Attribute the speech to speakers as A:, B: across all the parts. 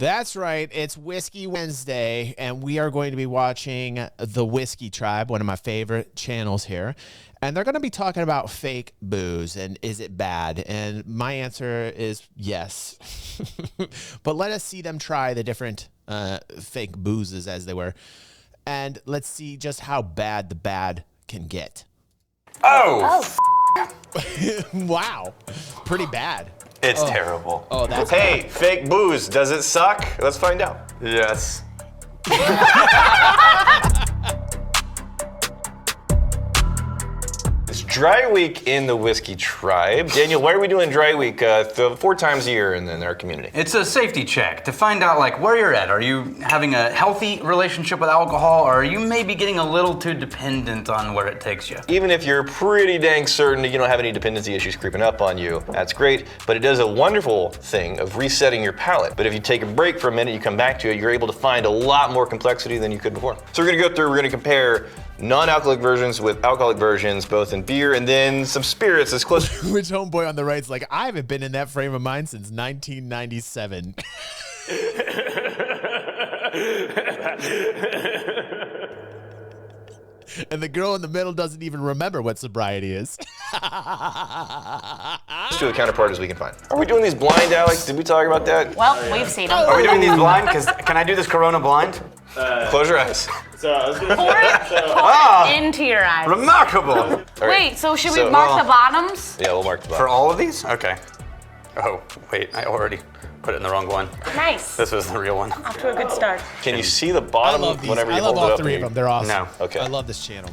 A: That's right. It's Whiskey Wednesday, and we are going to be watching The Whiskey Tribe, one of my favorite channels here. And they're going to be talking about fake booze and is it bad? And my answer is yes. But let us see them try the different fake boozes as they were. And let's see just how bad the bad can get.
B: Oh.
A: Wow. Pretty bad.
B: It's terrible.
A: Oh, that's
C: Hey, fake booze, does it suck? Let's find out.
B: Yes.
C: It's Dry Week in the Whiskey Tribe. Daniel, why are we doing Dry Week 4 times a year in our community?
B: It's a safety check to find out like where you're at. Are you having a healthy relationship with alcohol, or are you maybe getting a little too dependent on where it takes you?
C: Even if you're pretty dang certain that you don't have any dependency issues creeping up on you, that's great, but it does a wonderful thing of resetting your palate. But if you take a break for a minute, you come back to it, you're able to find a lot more complexity than you could before. So we're gonna go through, we're gonna compare non-alcoholic versions with alcoholic versions, both in beer and then some spirits as close.
A: Which homeboy on the right's like, I haven't been in that frame of mind since 1997. And the girl in the middle doesn't even remember what sobriety is.
C: Let's do a counterpart as we can find. Are we doing these blind, Alex? Did we talk about that?
D: Well, we've seen them.
B: Are we doing these blind? Can I do this Corona blind?
C: Close your eyes.
D: Pour it into your eyes.
B: Remarkable.
C: All right.
D: Wait, so should we
C: So-
D: mark the bottoms?
C: Yeah, we'll mark the
B: For
C: bottom.
B: all of these? Okay. Oh, wait, I already put it in the wrong one.
D: Nice.
B: This was the real one.
D: Off to a good start.
C: Can you see the
A: I
C: bottom
A: love these.
C: whenever you
A: I love
C: hold it
A: all
C: up?
A: three of them. They're awesome.
B: No.
C: Okay.
A: I love this channel.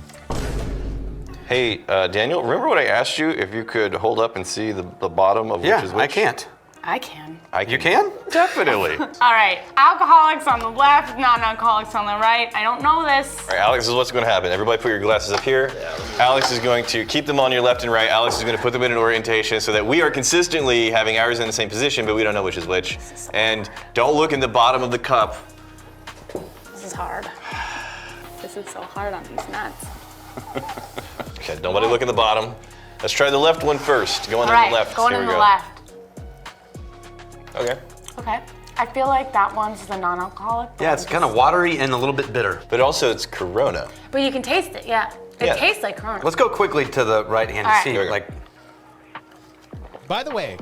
C: Hey, Daniel, remember what I asked you if you could hold up and see the bottom of which is
B: Yeah,
C: which?
B: I can't.
D: I can.
B: You can?
C: Definitely. All
D: All right, alcoholics on the left, non-alcoholics on the right. I don't know this.
C: right, Alex, this is what's going to happen. Everybody put your glasses up here. Alex is going to keep them on your left and right. Alex is going to put them in an orientation so that we are consistently having ours in the same position, but we don't know which is which. And don't look in the bottom of the cup.
D: This is hard. This is so hard on these nuts.
C: Okay, nobody look in the bottom. Let's try the left one first. Going
D: All
C: in
D: right,
C: the left.
D: going
C: Here
D: in
C: we
D: the
C: go.
D: left.
C: Okay.
D: Okay. I feel like that one's the non-alcoholic.
B: Yeah, it's kind of watery and a little bit bitter.
C: But also it's Corona.
D: But you can taste it, yeah. It
C: Yeah.
D: tastes like Corona.
B: Let's go quickly to the right hand
D: All
B: to
D: right.
B: see.
C: Here we go.
B: Like,
A: By the way,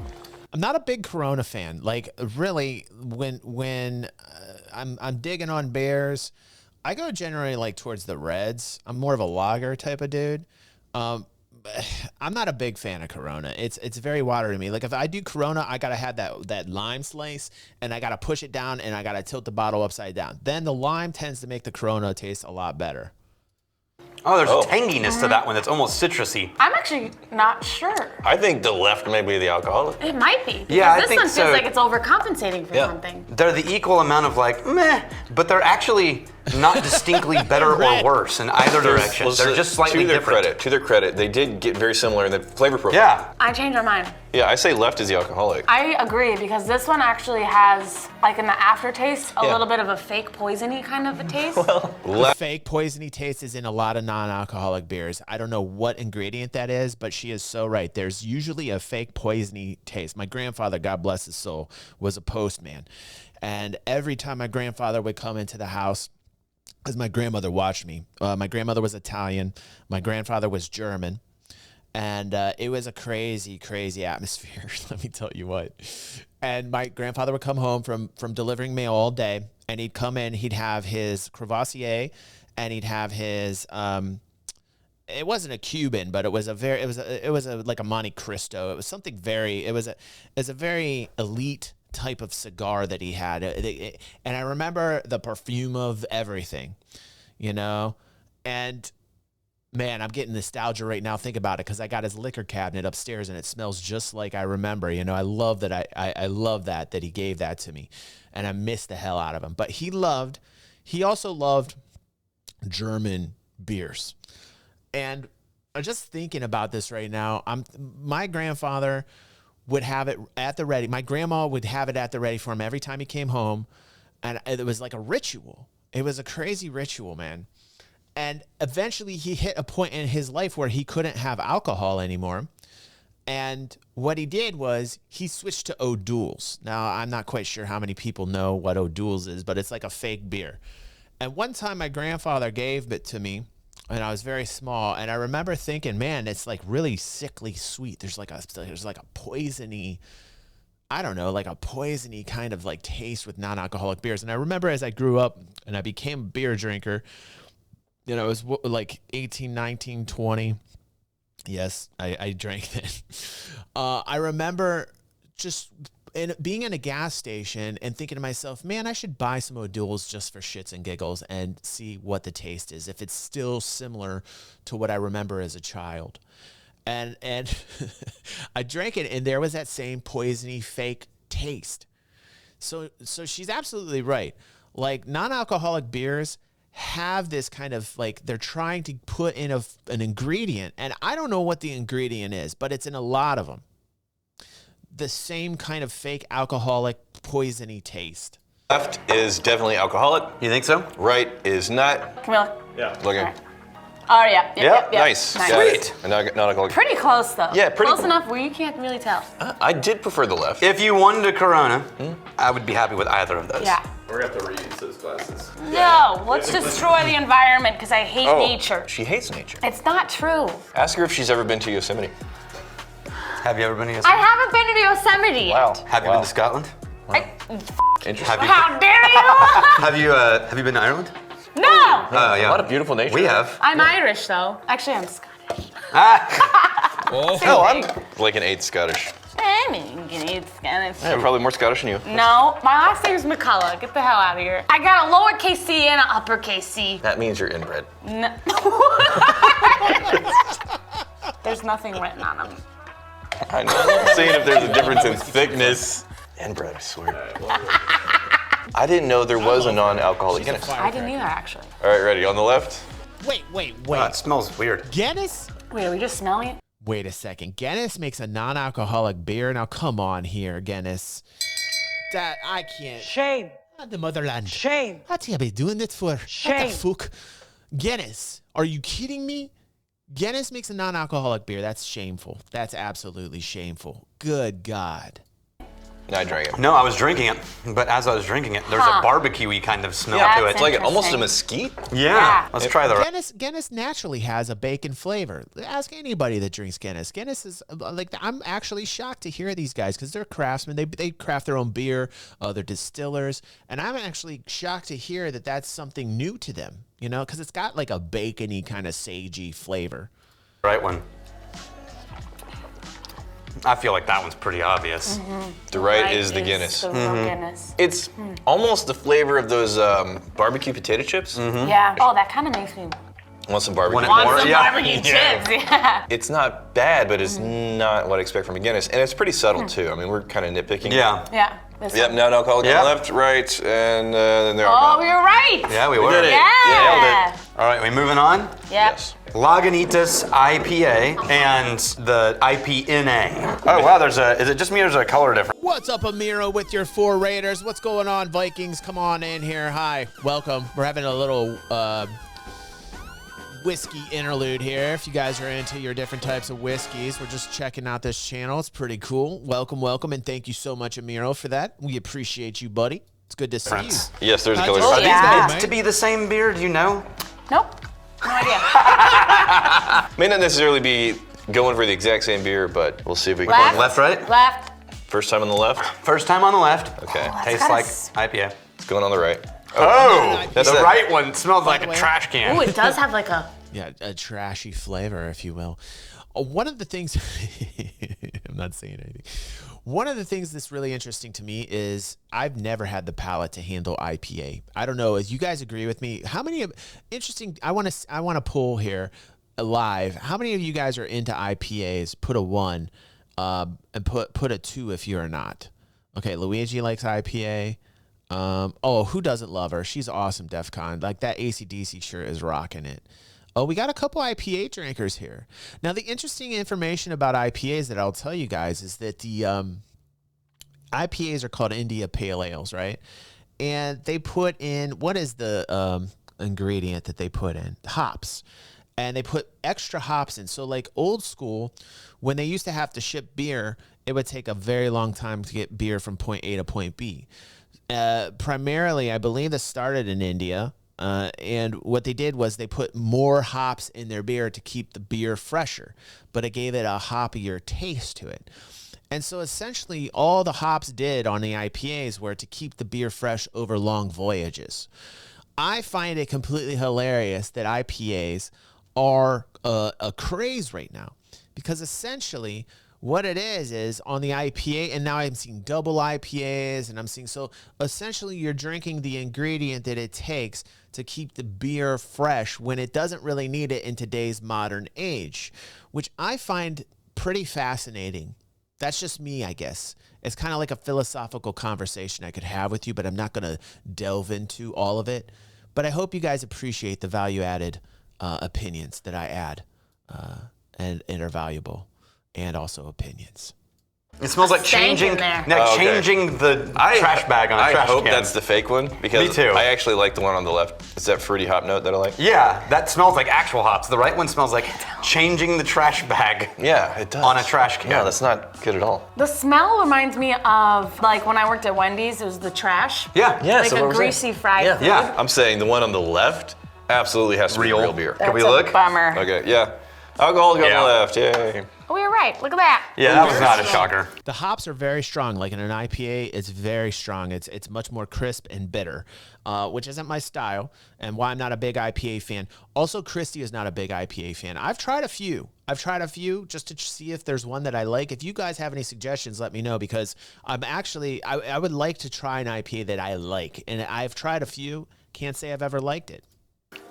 A: I'm not a big Corona fan. Like, really, when I'm digging on beers, I go generally like towards the reds. I'm more of a lager type of dude. I'm not a big fan of Corona. It's very watery to me. Like if I do Corona, I gotta have that lime slice, and I gotta push it down, and I gotta tilt the bottle upside down. Then the lime tends to make the Corona taste a lot better.
B: oh, there's
C: Oh.
B: a tanginess to that one that's almost citrusy.
D: I'm actually not sure.
C: I think the left may be the alcoholic.
D: It might be. Because
B: Yeah, I
D: this
B: think
D: one feels
B: so.
D: like it's overcompensating for
C: Yeah.
D: something.
B: They're the equal amount of like, meh, but they're actually not distinctly better or worse in either direction.
C: Well,
B: They're just slightly
C: to their
B: different.
C: To their credit, they did get very similar in the flavor profile.
B: Yeah.
D: I changed my mind.
C: Yeah, I say left is the alcoholic.
D: I agree because this one actually has, like in the aftertaste, a
C: Yeah.
D: little bit of a fake poisony kind of a taste.
A: The
C: Left.
A: fake poisony taste is in a lot of non-alcoholic beers. I don't know what ingredient that is, but she is so right. There's usually a fake poisony taste. My grandfather, God bless his soul, was a postman. And every time my grandfather would come into the house, because my grandmother watched me. My grandmother was Italian. My grandfather was German. And it was a crazy, crazy atmosphere, let me tell you what. And my grandfather would come home from delivering mail all day, and he'd come in, he'd have his Crevassier, and he'd have his, it wasn't a Cuban, but it was like a Monte Cristo. It was something very, it was a very elite type of cigar that he had. And I remember the perfume of everything, you know, and man, I'm getting nostalgia right now. Think about it, because I got his liquor cabinet upstairs, and it smells just like I remember. You know, I love that. I love that he gave that to me, and I miss the hell out of him. But he also loved German beers, and I'm just thinking about this right now. My grandfather would have it at the ready. My grandma would have it at the ready for him every time he came home, and it was like a ritual. It was a crazy ritual, man. And eventually he hit a point in his life where he couldn't have alcohol anymore. And what he did was he switched to O'Doul's. Now, I'm not quite sure how many people know what O'Doul's is, but it's like a fake beer. And one time my grandfather gave it to me, and I was very small, and I remember thinking, man, it's like really sickly sweet. There's like a poisony, I don't know, like a poisony kind of like taste with non-alcoholic beers. And I remember as I grew up and I became a beer drinker, you know, it was like 18, 19, 20. Yes, I drank then. I remember just being in a gas station and thinking to myself, man, I should buy some O'Doul's just for shits and giggles and see what the taste is, if it's still similar to what I remember as a child. And I drank it, and there was that same poisony fake taste. So she's absolutely right. Like, non-alcoholic beers have this kind of like, they're trying to put in an ingredient, and I don't know what the ingredient is, but it's in a lot of them. The same kind of fake alcoholic poisony taste.
C: Left is definitely alcoholic.
B: You think so?
C: Right is not.
D: Camilla.
E: Yeah.
C: Looking.
D: All right. Oh, yeah. Yep.
C: Nice. Got
B: Sweet.
C: it. Not alcoholic.
D: Pretty close, though.
C: Yeah, pretty-
D: close enough where you can't really tell.
C: I did prefer the left.
B: If you wanted a Corona, I would be happy with either of those.
D: Yeah.
E: We're gonna have to reuse those glasses.
D: No, let's destroy the environment because I hate nature.
C: She hates nature.
D: It's not true.
C: Ask her if she's ever been to Yosemite.
B: Have you ever been to
D: I haven't been to Yosemite yet.
C: Wow.
B: Have you been to Scotland?
C: Interesting.
B: Have you?
D: How dare you?
B: Have you been to Ireland?
D: No!
B: Oh, yeah.
C: A lot of beautiful nature.
B: We have.
D: I'm Irish, though. Actually, I'm Scottish.
C: Hell, I'm like an 8th Scottish.
D: I mean, you can eat Scottish.
C: Yeah, probably more Scottish than you.
D: No, my last name is McCullough. Get the hell out of here. I got a lowercase c and an uppercase C.
C: That means you're inbred.
D: No. There's nothing written on them.
C: I know. I'm seeing if there's a difference in thickness. Inbred, I swear. I didn't know there was a non-alcoholic Guinness.
D: I didn't either, actually.
C: All right, ready? On the left?
A: Wait.
B: It smells weird.
A: Guinness?
D: Wait, are we just smelling it?
A: Wait a second. Guinness makes a non-alcoholic beer. Now, come on here, Guinness. That I can't.
F: Shame.
A: The motherland.
F: Shame.
A: What you be doing this for?
F: Shame.
A: What the fuck? Guinness. Are you kidding me? Guinness makes a non-alcoholic beer. That's shameful. That's absolutely shameful. Good God.
C: I drank it.
B: No, I was drinking it, but as I was drinking it, there's a barbecue-y kind of smell
D: Yeah,
B: to
D: that's
B: it.
C: It's like almost a
D: Interesting.
C: mesquite.
B: Yeah. Let's try the.
A: Guinness naturally has a bacon flavor. Ask anybody that drinks Guinness. Guinness is like, I'm actually shocked to hear these guys because they're craftsmen. They craft their own beer. They're distillers, and I'm actually shocked to hear that that's something new to them. You know, because it's got like a bacony kind of sagey flavor.
B: Right one. I feel like that one's pretty obvious.
C: The right is the Guinness.
D: The real Guinness.
C: It's almost the flavor of those barbecue potato chips.
D: Yeah. Oh, that kind of makes me
C: Want some barbecue?
B: Want it
D: want
B: more?
D: some
B: Yeah.
D: barbecue chips. Yeah.
C: It's not bad, but it's not what I expect from a Guinness, and it's pretty subtle too. I mean, we're kind of nitpicking.
B: Yeah.
D: Yeah. This
C: Yep.
D: one.
C: Now alcoholic
B: Yeah.
C: on the left, right, and then they're
D: Oh,
C: alcoholic.
D: you're right.
B: Yeah, we were.
C: did it.
D: Yeah.
C: Nailed
B: All right, we moving on?
D: Yep.
C: Yes.
B: Lagunitas IPA and the IPNA. Oh wow, is it just me or is there a color difference?
A: What's up, Amiro, with your 4 Raiders? What's going on, Vikings? Come on in here. Hi, welcome. We're having a little whiskey interlude here. If you guys are into your different types of whiskeys, we're just checking out this channel. It's pretty cool. Welcome, and thank you so much, Amiro, for that. We appreciate you, buddy. It's good to see you.
C: Yes, there's a color.
D: Oh,
B: Are these
D: yeah.
B: meant to be the same beer? Do you know?
D: Nope. No idea.
C: May not necessarily be going for the exact same beer, but we'll see if we can.
D: Left.
B: Left, right?
D: Left.
C: First time on the left.
B: First time on the left.
C: Okay.
B: Tastes
D: gotta
B: like
D: s-
B: IPA.
C: It's going on the right.
B: Oh,
C: That's
B: the
C: that-
B: right one smells like
A: the
B: a
A: way.
B: trash can.
D: Ooh, it does have like a.
A: Yeah, a trashy flavor, if you will. One of the things, I'm not saying anything. One of the things that's really interesting to me is I've never had the palate to handle IPA. I don't know, as you guys agree with me, how many of, interesting, I want to pull here live. How many of you guys are into IPAs? Put a 1 and put a 2 if you're not. Okay, Luigi likes IPA. Who doesn't love her? She's awesome, DEFCON. Like that AC/DC shirt is rocking it. Oh, we got a couple IPA drinkers here. Now, the interesting information about IPAs that I'll tell you guys is that the IPAs are called India Pale Ales, right? And they put in, what is the ingredient that they put in? Hops. and they put extra hops in. So like old school, when they used to have to ship beer, it would take a very long time to get beer from point A to point B. Primarily, I believe this started in India. And what they did was they put more hops in their beer to keep the beer fresher, but it gave it a hoppier taste to it. And so essentially all the hops did on the IPAs were to keep the beer fresh over long voyages. I find it completely hilarious that IPAs are a craze right now, because essentially what it is on the IPA, and now I'm seeing double IPAs, and I'm seeing, so essentially you're drinking the ingredient that it takes to keep the beer fresh when it doesn't really need it in today's modern age, which I find pretty fascinating. That's just me, I guess. It's kind of like a philosophical conversation I could have with you, but I'm not going to delve into all of it. But I hope you guys appreciate the value-added opinions that I add and are valuable. And also opinions.
B: It smells like
D: Stank
B: changing
D: in there.
B: changing the trash bag on a trash can.
C: I hope that's the fake one, because
B: Me too.
C: I actually like the one on the left. It's that fruity hop note that I like.
B: Yeah, that smells like actual hops. The right one smells like changing the trash bag.
C: Yeah, it does.
B: On a trash can.
C: No, that's not good at all.
D: The smell reminds me of like when I worked at Wendy's. It was the trash.
B: Yeah.
C: Yeah,
D: Like
C: so
D: a
C: what we're saying.
D: greasy fried
C: Yeah.
D: food.
B: Yeah.
C: I'm saying the one on the left absolutely has to be real beer.
D: That's
B: we
D: a
B: look?
D: bummer.
C: Okay, yeah. Alcohol on
B: Yeah.
C: the left, yay.
D: Oh, we were right. Look at that.
B: Yeah, that was not a shocker.
A: The hops are very strong. Like in an IPA, it's very strong. It's much more crisp and bitter, which isn't my style, and why I'm not a big IPA fan. Also, Christy is not a big IPA fan. I've tried a few just to see if there's one that I like. If you guys have any suggestions, let me know, because I'm actually, I would like to try an IPA that I like, and I've tried a few. Can't say I've ever liked it.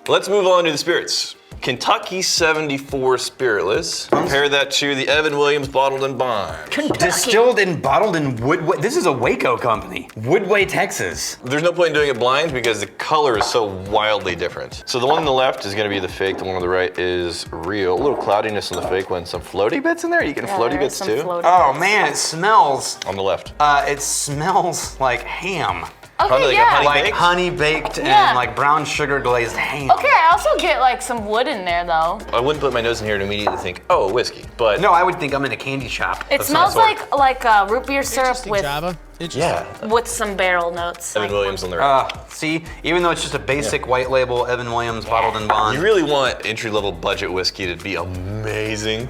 C: Let's move on to the spirits. Kentucky 74 Spiritless. Compare that to the Evan Williams Bottled and Bond.
B: Distilled and bottled in Woodway. This is a Waco company. Woodway, Texas.
C: There's no point in doing it blind because the color is so wildly different. So the one on the left is gonna be the fake, the one on the right is real. A little cloudiness on the fake one. Some floaty bits in there? You getting floaty bits too?
B: Oh man, it smells.
C: On the left.
B: It smells like ham.
C: Probably
D: Okay,
C: like a
D: yeah.
C: honey
B: Like
C: baked?
B: honey baked
D: Yeah.
B: and like brown sugar glazed ham.
D: Okay, I also get like some wood in there though.
C: I wouldn't put my nose in here and immediately think, oh, whiskey. But
B: No, I would think I'm in a candy shop.
D: It
B: of some
D: smells
B: sort.
D: like root beer syrup
A: Interesting,
D: with
A: Java. Interesting.
C: yeah,
D: with some barrel notes.
C: Evan
D: Like,
C: Williams on the right.
B: See, even though it's just a basic white label Evan Williams Bottled and Bond.
C: You really want entry-level budget whiskey to be amazing?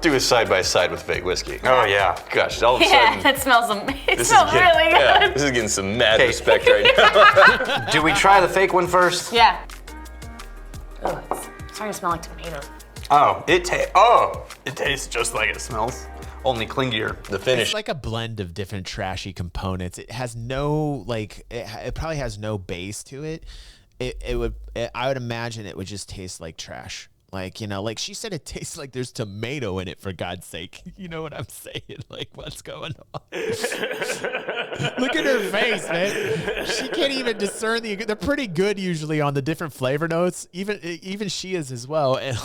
C: Do a side-by-side with fake whiskey.
B: Oh yeah.
C: Gosh, all of a
D: Yeah,
C: sudden,
D: it smells amazing. It
C: this
D: smells
C: is getting,
D: really good.
C: yeah, this is getting some mad
B: Okay.
C: respect right now.
B: Do we try the fake one first?
D: Yeah. Oh, it's starting to smell like tomato.
B: It tastes just like it smells. Only clingier.
C: The finish.
A: It's like a blend of different trashy components. It has no, like, it probably has no base to it. I would imagine it would just taste like trash. Like, you know, like she said, it tastes like there's tomato in it, for God's sake. You know what I'm saying? Like, what's going on? Look at her face, man. She can't even discern they're pretty good usually on the different flavor notes. Even she is as well. And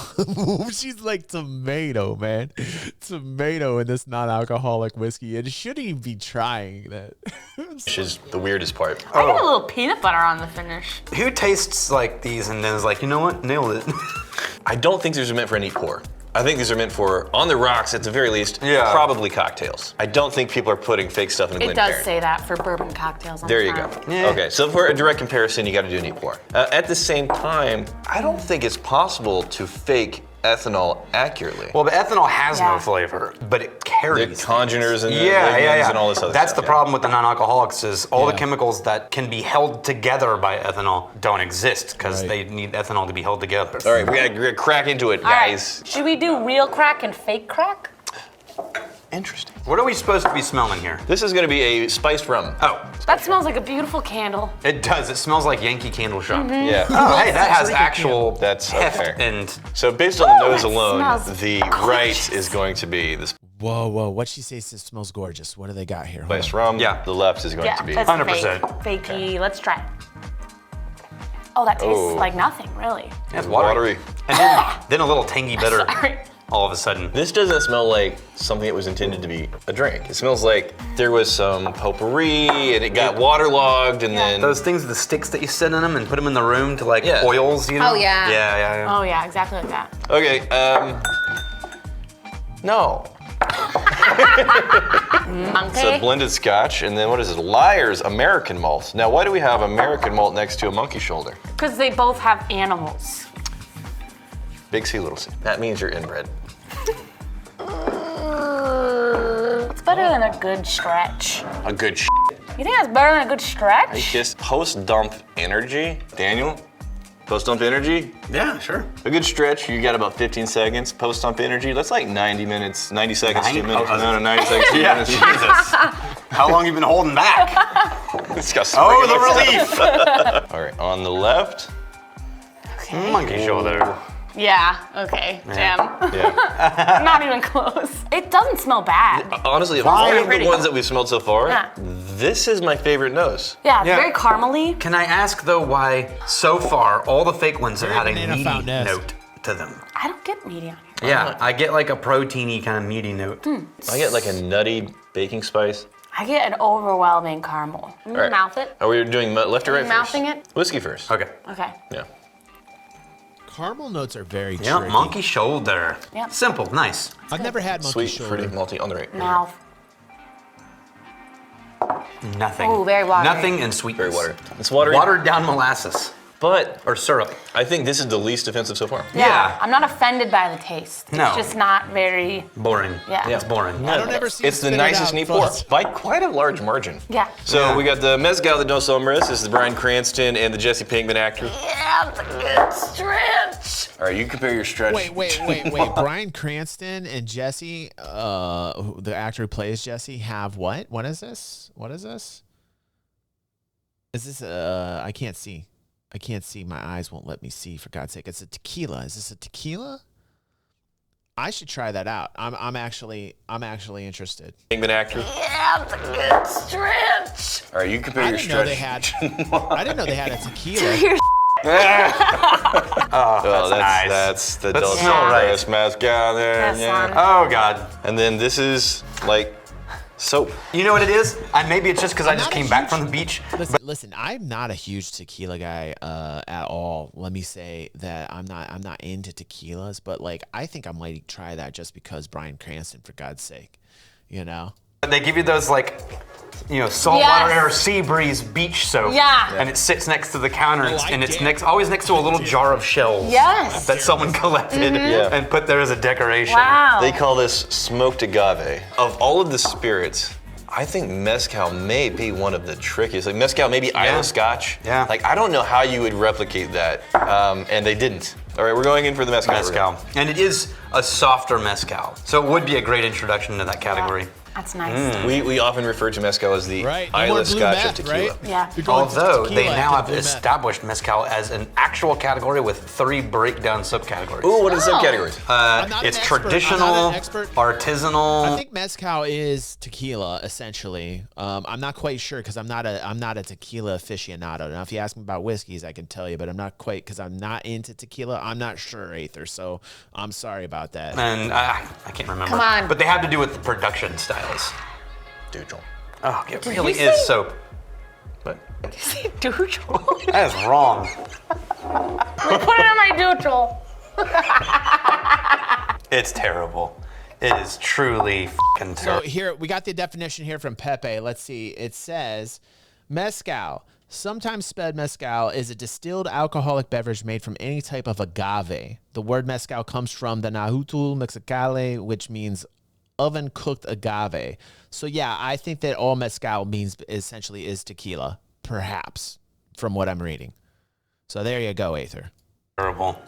A: she's like tomato, man. Tomato in this non-alcoholic whiskey. And shouldn't even be trying that.
C: Which is the weirdest part.
D: I got a little peanut butter on the finish.
B: Who tastes like these and then is like, you know what? Nailed it.
C: I don't think these are meant for a neat pour. I think these are meant for, on the rocks at the very least,
B: Yeah.
C: probably cocktails. I don't think people are putting fake stuff in
D: It
C: Glencairn.
D: does say that for bourbon cocktails.
C: There you go.
B: Yeah.
C: Okay, so for a direct comparison, you got to do a neat pour. At the same time, I don't think it's possible to fake ethanol accurately.
B: Well, but ethanol has
D: Yeah.
B: no flavor, but it
C: The
B: carries.
C: congeners and the
B: Yeah,
C: lignans and all this other
B: That's
C: stuff.
B: the problem with the non-alcoholics is all the
A: Yeah.
B: chemicals that can be held together by ethanol don't exist because
A: Right.
B: they need ethanol to be held together.
C: All right, we gotta crack into it,
D: All right.
C: guys.
D: Should we do real crack and fake crack?
C: Interesting.
B: What are we supposed to be smelling here?
C: This is gonna be a spiced rum.
B: Oh,
D: That smells like a beautiful candle.
B: it does. It smells like Yankee Candle Shop.
C: Yeah.
B: Oh, hey, that has actual
C: That's
B: heft
C: fair.
B: and
C: So based on the
D: Ooh,
C: nose
D: that
C: alone,
D: smells
C: the
D: gorgeous.
C: right is going to be this
A: Whoa. What'd she say? It smells gorgeous. What do they got here? Hold
C: spiced
A: on.
C: rum.
B: Yeah.
C: The left is going
D: Yeah,
C: to be.
D: that's
B: 100%.
D: fake. Fakey. Let's try it. Oh, that tastes
C: Oh.
D: like nothing, really.
B: it's
C: Watery.
B: And then a little tangy bitter.
D: Sorry.
B: all of a sudden.
C: This doesn't smell like something that was intended to be a drink. It smells like there was some potpourri and it got waterlogged and then...
B: Those things, the sticks that you sit in them and put them in the room to like oils, you know?
D: Oh, yeah.
B: Yeah.
D: Oh, yeah, exactly like that.
C: Okay, no. It's a
D: Monkey?
C: blended scotch, and then what is it? Liar's American malt. Now, why do we have American malt next to a monkey shoulder?
D: Because they both have animals.
C: Big C, little c. That means you're inbred.
D: It's better than a good stretch.
C: A good sh**.
D: You think that's better than a good stretch?
C: Just post-dump energy. Daniel, post-dump energy?
B: Yeah, sure.
C: A good stretch, you got about 15 seconds. Post-dump energy, that's like 90 minutes, 90 seconds, 2 minutes. No, 90 seconds, 2
B: Yeah,
C: minutes.
B: Jesus. How long you been holding back?
C: It's got
B: Oh, the relief.
C: All right, on the left.
B: Monkey shoulder.
D: Yeah, okay, Jam.
C: Yeah.
D: Not even close. It doesn't smell bad.
C: Honestly, of
B: Fine.
C: all of the
D: Pretty.
C: ones that we've smelled so far,
D: Yeah.
C: this is my favorite nose.
D: Yeah, it's
B: Yeah.
D: very caramely.
B: Can I ask though why so far all the fake ones have had a
A: banana
B: meaty
A: fountain-esque.
B: note to them?
D: I don't get meaty on here.
B: Yeah, I get like a proteiny kind of meaty note.
C: I get like a nutty baking spice.
D: I get an overwhelming caramel. I'm gonna
C: All right.
D: mouth it.
C: Are we doing left or
D: Are
C: right
D: you
C: first?
D: mouthing it?
C: Whiskey first.
B: Okay.
D: Okay.
C: Yeah.
A: Caramel notes are very
B: Yeah,
A: tricky.
B: monkey shoulder.
D: Yep.
B: Simple, nice.
A: I've never had monkey
C: Sweet,
A: shoulder.
C: fruity, malty on the right.
D: Mouth.
B: Nothing.
D: Ooh, very watery.
B: Nothing and sweetness.
C: Very watery. It's watery.
B: Watered down molasses
C: But
B: or syrup.
C: I think this is the least offensive so far.
B: Yeah.
D: I'm not offended by the taste.
B: No.
D: It's just not very.
B: Boring.
D: Yeah.
B: It's boring.
A: I don't ever see
C: It's the
A: spit it
C: nicest
A: out
C: neat pour
A: first.
C: by quite a large margin.
D: Yeah.
C: So
B: Yeah.
C: we got the Mezcal de Dos Hombres. This is the Bryan Cranston and the Jesse Pinkman actor.
D: Yeah, it's a good stretch.
C: All right, you compare your stretch.
A: Wait. Bryan Cranston and Jesse, the actor who plays Jesse, have what? What is this? Is this I can't see. My eyes won't let me see, for God's sake. It's a tequila. Is this a tequila? I should try that out. I'm actually interested.
C: Pinkman actor.
D: Yeah, it's a good stretch.
C: All right, you compare
A: I
C: your
A: didn't know
C: stretch.
A: I didn't know they had a tequila.
C: Oh,
B: nice.
C: that's the
B: That's
C: Dos
B: so right.
C: Hombres Mezcal there.
D: That's
C: Yeah.
D: on.
B: Oh God.
C: And then this is like soap.
B: You know what it is? Maybe it's just because I just
A: not a
B: came back
A: huge-
B: from the beach.
A: Listen, I'm not a huge tequila guy at all. Let me say that I'm not into tequilas, but like I think I might try that just because Bryan Cranston, for God's sake, you know.
B: They give you those like, saltwater
D: Yes.
B: air sea breeze beach soap.
D: Yeah.
B: And it sits next to the counter
A: Oh, I
B: and it's
A: did.
B: always next to a little jar of shells.
D: Yes.
B: That someone collected
C: Yeah.
B: and put there as a decoration.
D: Wow.
C: They call this smoked agave. Of all of the spirits, I think mezcal may be one of the trickiest. Like mezcal, maybe Isla Scotch.
B: Yeah.
C: Like I don't know how you would replicate that, and they didn't. All right, we're going in for the mezcal.
B: Mezcal. And it is a softer mezcal. So it would be a great introduction to that category.
D: That's nice.
C: We often refer to mezcal as the
A: Right. No more
C: Isla
A: blue
C: Scotch
A: meth,
C: of tequila.
A: right?
D: Yeah.
A: You're going to
B: Although
A: tequila
B: they now
A: after
B: have
A: blue meth.
B: established mezcal as an actual category with 3 breakdown subcategories.
C: Ooh, what are the
D: Oh.
C: subcategories?
A: I'm not
B: It's
A: an expert. I'm not
B: traditional,
A: an expert.
B: artisanal.
A: I think mezcal is tequila essentially. I'm not quite sure because I'm not a tequila aficionado. Now, if you ask me about whiskeys, I can tell you, but I'm not quite because I'm not into tequila. I'm not sure, Aether. So I'm sorry about that.
B: and I can't remember.
D: Come on.
B: But they have to do with the production styles.
C: Dude, Joel.
B: Oh, it really
D: you
B: is
D: say-
B: soap.
C: But
D: Doodle.
B: That is wrong.
D: Put it in my doodle.
B: It's terrible. It is truly fucking
A: So
B: terrible.
A: here we got the definition here from Pepe. Let's see. It says mezcal, sometimes spelled mezcal, is a distilled alcoholic beverage made from any type of agave. The word mezcal comes from the Nahuatl Mexicali, which means oven cooked agave. So yeah, I think that all mezcal means essentially is tequila, perhaps, from what I'm reading. So there you go, Aether.
B: Terrible.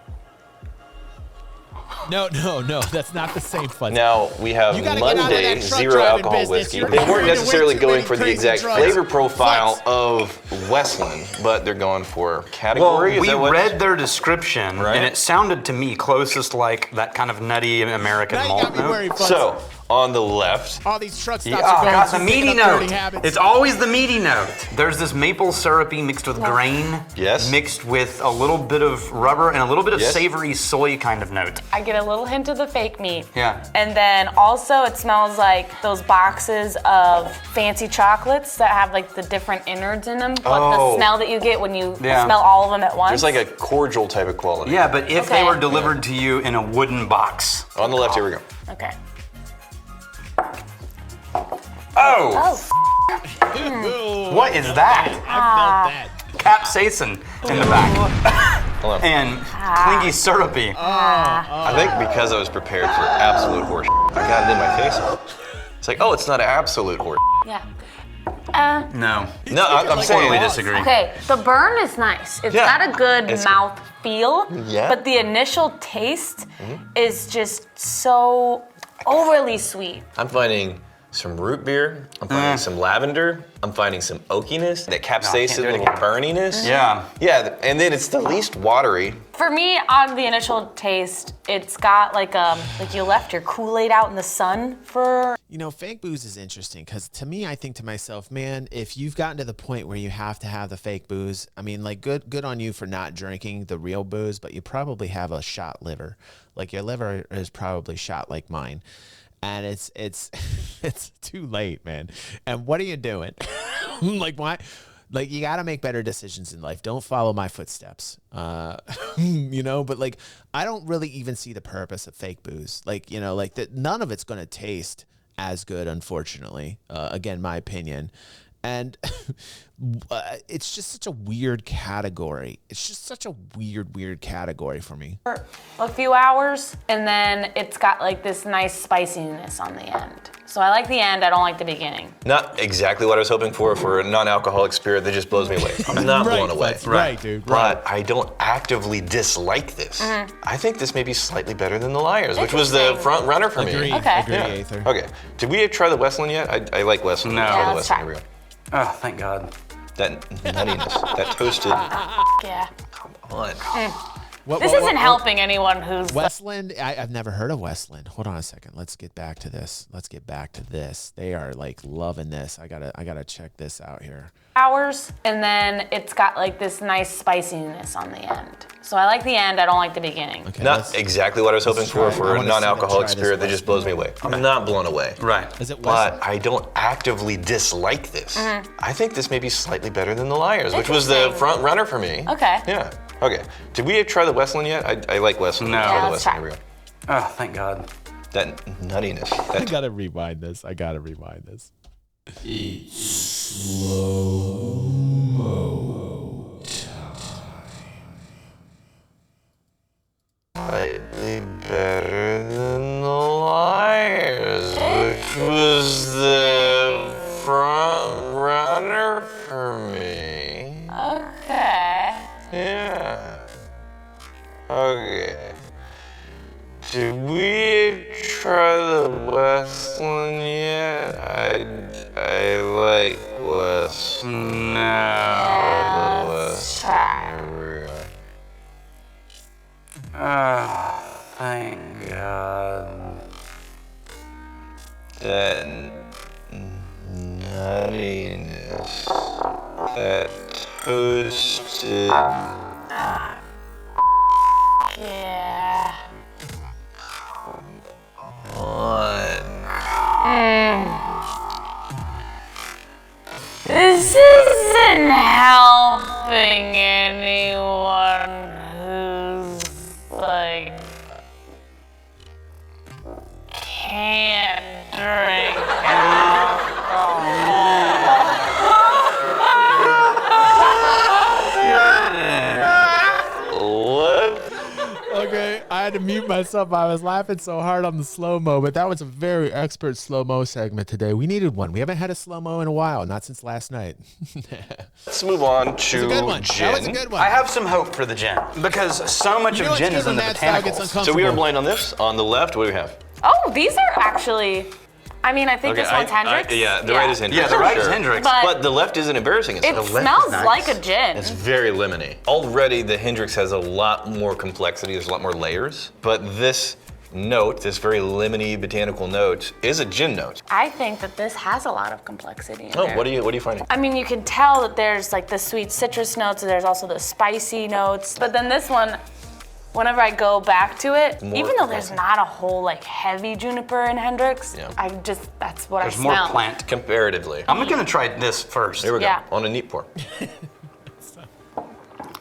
A: No, that's not the same fun.
C: now we have
A: You gotta get out of
C: Monday
A: that truck
C: zero
A: driving
C: alcohol
A: business.
C: whiskey.
A: You're
C: They weren't
A: doing way
C: necessarily
A: too
C: going
A: many
C: for the
A: crazy
C: exact
A: drugs.
C: flavor profile
A: Fucks.
C: of Westland, but they're going for
B: Well,
C: category. Is
B: we
C: that what?
B: read their description,
C: Right.
B: and it sounded to me closest like that kind of nutty American
A: Now you
B: malt
A: got me
B: note.
A: worried, Fuds.
C: So, on the left.
A: All these truck stops
B: Yeah,
A: are going
B: got
A: to
B: the meaty
A: picking up dirty
B: note.
A: habits.
B: It's always the meaty note. There's this maple syrupy mixed with grain.
C: Yes.
B: Mixed with a little bit of rubber and a little bit of
C: Yes.
B: savory soy kind of note.
D: I get a little hint of the fake meat.
B: Yeah.
D: And then also it smells like those boxes of fancy chocolates that have like the different innards in them, but
C: Oh.
D: the smell that you get when you
B: Yeah.
D: smell all of them at once.
C: There's like a cordial type of quality.
B: Yeah, but if they
D: Okay.
B: were delivered to you in a wooden box.
C: On the left, here we go.
D: Okay.
B: Oh,
D: Oh.
B: what is that?
A: I felt that.
B: Capsaicin in the back.
C: Hold on.
B: And clingy syrupy.
C: I think because I was prepared for absolute horse, I got it in my face. It's like, oh, it's not absolute horse.
D: Yeah.
B: No.
C: No, I'm saying
B: Totally disagree.
D: Okay, the burn is nice. It's
C: Yeah.
D: got a good
C: It's-
D: mouth feel,
C: Yeah.
D: but the initial taste is just so overly sweet.
C: I'm finding some root beer. I'm finding some lavender. I'm finding some oakiness, that
B: can't
C: capsaicin,
B: do it
C: little
B: again.
C: burniness.
B: Yeah.
C: Yeah, and then it's the least watery.
D: For me, on the initial taste, it's got like you left your Kool-Aid out in the sun for.
A: You know, fake booze is interesting because to me, I think to myself, man, if you've gotten to the point where you have to have the fake booze, I mean, like, good on you for not drinking the real booze, but you probably have a shot liver. Like, your liver is probably shot like mine. And it's it's too late, man. And what are you doing? Like, why? Like, you got to make better decisions in life. Don't follow my footsteps. You know, but like, I don't really even see the purpose of fake booze. Like, you know, like that, none of it's going to taste as good, unfortunately. Again, my opinion. And it's just such a weird category. It's just such a weird category for me.
D: For a few hours, and then it's got like this nice spiciness on the end. So I like the end, I don't like the beginning.
C: Not exactly what I was hoping for a non-alcoholic spirit that just blows me away. I'm not blown away.
A: That's right, dude. Right.
C: But I don't actively dislike this. I think this may be slightly better than the Liars, which was the
D: Interesting.
C: front runner for me.
A: Agree.
D: Okay.
A: Agree,
C: Yeah.
A: Aether.
C: Okay. Did we try the Westland yet? I like Westland.
B: No.
C: Let's try
B: Yeah,
C: the
D: let's
C: Westland.
D: try.
C: Here we go.
B: Oh, thank God.
C: That nuttiness, that toasted.
D: Yeah.
C: on.
D: This isn't helping anyone who's.
A: Westland, I've never heard of Westland. Hold on a second. Let's get back to this. They are like loving this. I gotta check this out here.
D: Hours, and then it's got like this nice spiciness on the end. So I like the end, I don't like the beginning.
A: Okay,
C: Not exactly what I was hoping
A: try it. I
C: for
A: wanna
C: a
A: see
C: non-alcoholic
A: try this
C: spirit that just blows me away. I'm not blown away.
B: Right.
A: Is it Westland?
C: But I don't actively dislike this. I think this may be slightly better than the Liars, which was the
D: Interesting.
C: front runner for me.
D: Okay.
C: Yeah. Okay. Did we try the Westland yet? I like Westland.
B: No.
C: Let's try
B: Yeah,
C: the
D: let's
C: Westland.
D: try.
C: Here we go.
B: Oh, thank God.
C: That nuttiness.
A: I
C: That
A: gotta rewind this.
C: slightly better than the Liars, which was the front runner for me.
D: Okay.
C: Yeah. Okay. Did we try the Westland yet? I like Westland. No.
D: Let's try.
C: Here we go.
B: Oh, thank God.
C: That nuttiness. That toasted.
D: Yeah.
C: What?
D: This isn't helping anyone who's like can't drink
C: What?
A: Okay, I had to mute myself. I was laughing so hard on the slow-mo, but that was a very expert slow-mo segment today. We needed one. We haven't had a slow-mo in a while, not since last night.
C: Let's move on
A: It's a
C: to
A: good one.
C: gin.
A: That was a good one.
B: I have some hope for the gin because so much
A: You know
B: of
A: what's
B: gin
A: good
B: is in
A: when
B: the
A: that style gets
B: botanicals.
A: uncomfortable?
C: So we are blind on this. On the left, what do we have?
D: Oh, these are actually. I mean, I think this one's Hendrix.
C: Yeah, the right is Hendrix.
B: Yeah, the
C: for
B: right is
C: sure.
B: Hendrix.
C: But the left isn't embarrassing.
D: It
C: It's,
D: smells
B: nice.
D: like a gin.
C: it's very lemony. Already, the Hendrix has a lot more complexity. There's a lot more layers. But this note, this very lemony botanical note, is a gin note.
D: I think that this has a lot of complexity in
C: Oh,
D: there.
C: what are you finding?
D: I mean, you can tell that there's like the sweet citrus notes, there's also the spicy notes. But then this one, whenever I go back to it,
C: More
D: even though there's not a whole like heavy juniper in Hendrix,
C: Yeah.
D: that's what
B: There's
D: I
B: more
D: smell.
B: plant.
C: Comparatively.
B: I'm gonna try this first.
C: Here we go,
D: Yeah.
C: on a neat pour.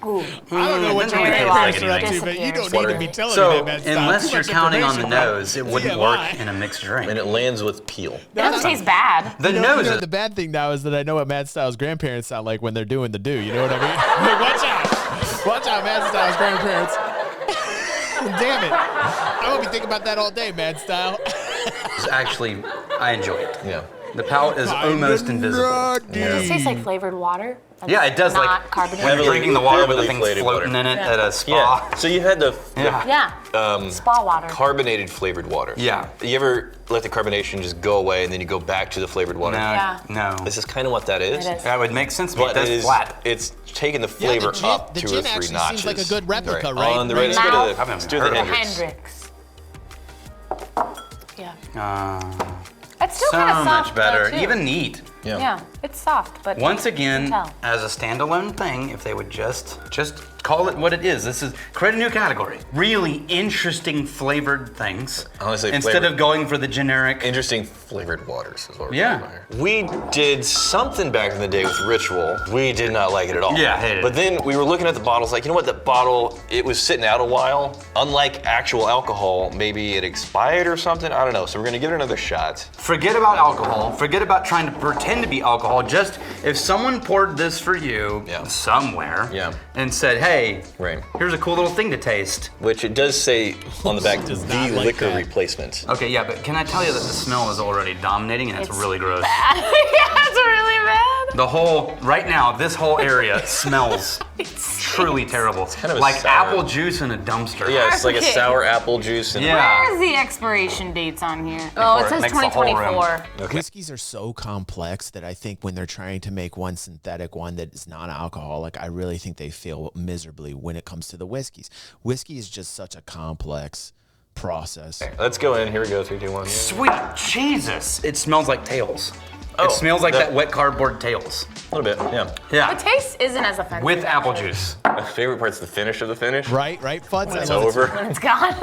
D: Ooh.
A: I don't know what
B: Doesn't
A: your
B: really
A: grandparents
B: taste
A: are
B: like
A: up to, but you don't need to be telling me
B: So,
A: that, man. Stop.
B: unless
A: Too
B: you're
A: much
B: counting on the
A: information, bro.
B: nose, it wouldn't
A: TMI.
B: work in a mixed drink.
C: And it lands with peel.
D: It doesn't taste bad.
B: The
A: You
B: nose
A: know,
B: is
A: the bad thing now is that I know what Mad Styles' grandparents sound like when they're doing the do. You know what I mean? Like, watch out. Watch out, Mad Styles' grandparents. Damn it. I'm going to be thinking about that all day, Mad Style.
B: actually, I enjoy it.
C: Yeah.
B: The palate is almost invisible.
D: Does it taste like flavored water? That's
B: Yeah, it does.
D: not
B: Like
D: carbonated.
B: when you're drinking the water with the
C: heavily
B: thing
C: flavored
B: floating
C: water.
B: in it at a spa.
C: Yeah. So you've had the
B: Yeah.
D: Spa water.
C: carbonated flavored water.
B: Yeah.
C: You ever let the carbonation just go away and then you go back to the flavored water?
B: No,
D: Yeah.
B: no.
C: This is kind of what that is.
D: It is.
B: That would make sense to me.
C: But
B: It does
C: it is,
B: flat.
C: it's taking the flavor up
A: the
C: 2
A: gin
C: or 3
A: actually
C: notches.
A: seems like a good replica, right?
C: On the right, let's go
D: Mouth.
C: to the, let's do the
B: Heard of
C: Hendrix.
D: Hendrix. Yeah. It's still
B: So
D: kind of soft
B: much better.
D: though, too.
B: Even neat.
D: Yeah, it's soft, but
B: Once
D: you can
B: again,
D: tell.
B: as a standalone thing, if they would just call it what it is. This is create a new category. Really interesting flavored things.
C: Honestly,
B: instead
C: flavored-
B: of going for the generic.
C: Interesting flavored waters is what we're
B: Yeah.
C: talking about here. We did something back in the day with Ritual. We did not like it at all.
B: Yeah, hated it.
C: But then we were looking at the bottles, like, you know what, the bottle, it was sitting out a while. Unlike actual alcohol, maybe it expired or something. I don't know. So we're gonna give it another shot.
B: Forget about alcohol. Forget about trying to pretend to be alcohol. Just if someone poured this for you
C: Yeah.
B: somewhere
C: Yeah.
B: and said, hey,
C: Right.
B: here's a cool little thing to taste.
C: Which it does say on the back,
A: Does
C: the
A: not like
C: liquor
A: that.
C: replacement.
B: Okay, yeah, but can I tell you that the smell is already dominating and it's really gross.
D: yeah, it's really bad.
B: The whole, right now, this whole area smells truly terrible.
C: kind of a
B: like
C: sour-
B: apple juice in a dumpster.
C: Yeah, it's like a
D: Okay.
C: sour apple juice. And
B: Yeah.
D: Where's the expiration dates on here? Oh,
B: Before
D: it
B: it
D: says
B: makes the whole room.
D: 2024.
A: Whiskeys are so complex that I think when they're trying to make one synthetic, one that is non-alcoholic, I really think they fail miserably when it comes to the whiskeys. Whiskey is just such a complex process.
C: Let's go in. Here we go. 3, 2, 1.
B: Sweet Jesus. It smells like tails.
C: Oh,
B: it smells like
C: that-
B: that wet cardboard tails.
C: A little bit, yeah.
B: Yeah.
D: The taste isn't as offensive.
B: With apple juice.
C: My favorite part's the finish of the finish.
A: Right, Fuds? I
C: It's
A: love it.
C: over.
D: When it's gone.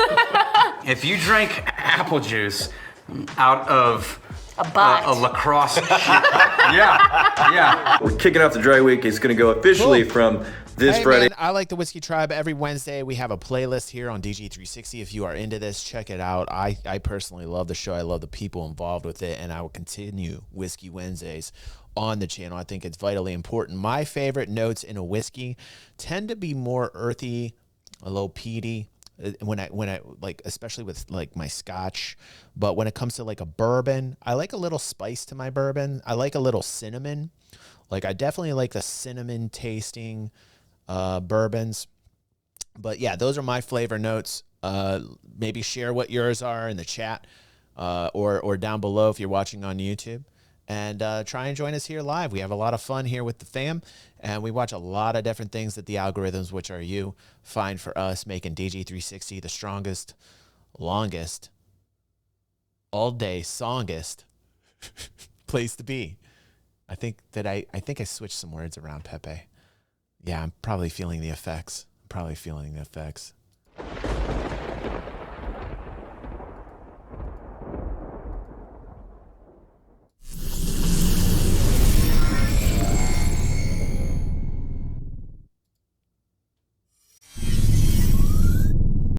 B: If you drank apple juice out of
D: A butt.
B: a lacrosse shit. Yeah.
F: We're kicking off the dry week. It's going to go officially
A: Cool.
F: from this
A: Hey,
F: Friday.
A: man, I like the Whiskey Tribe. Every Wednesday, we have a playlist here on DG360. If you are into this, check it out. I personally love the show. I love the people involved with it, and I will continue Whiskey Wednesdays on the channel. I think it's vitally important. My favorite notes in a whiskey tend to be more earthy, a little peaty. When I like, especially with like my scotch, but when it comes to like a bourbon, I like a little spice to my bourbon. I like a little cinnamon. Like I definitely like the cinnamon tasting bourbons. But yeah, those are my flavor notes. Maybe share what yours are in the chat or down below if you're watching on YouTube. And try and join us here live. We have a lot of fun here with the fam, and we watch a lot of different things that the algorithms, which are you, find for us, making DG360 the strongest, longest, all-day songest place to be. I think I switched some words around, Pepe. Yeah, I'm probably feeling the effects.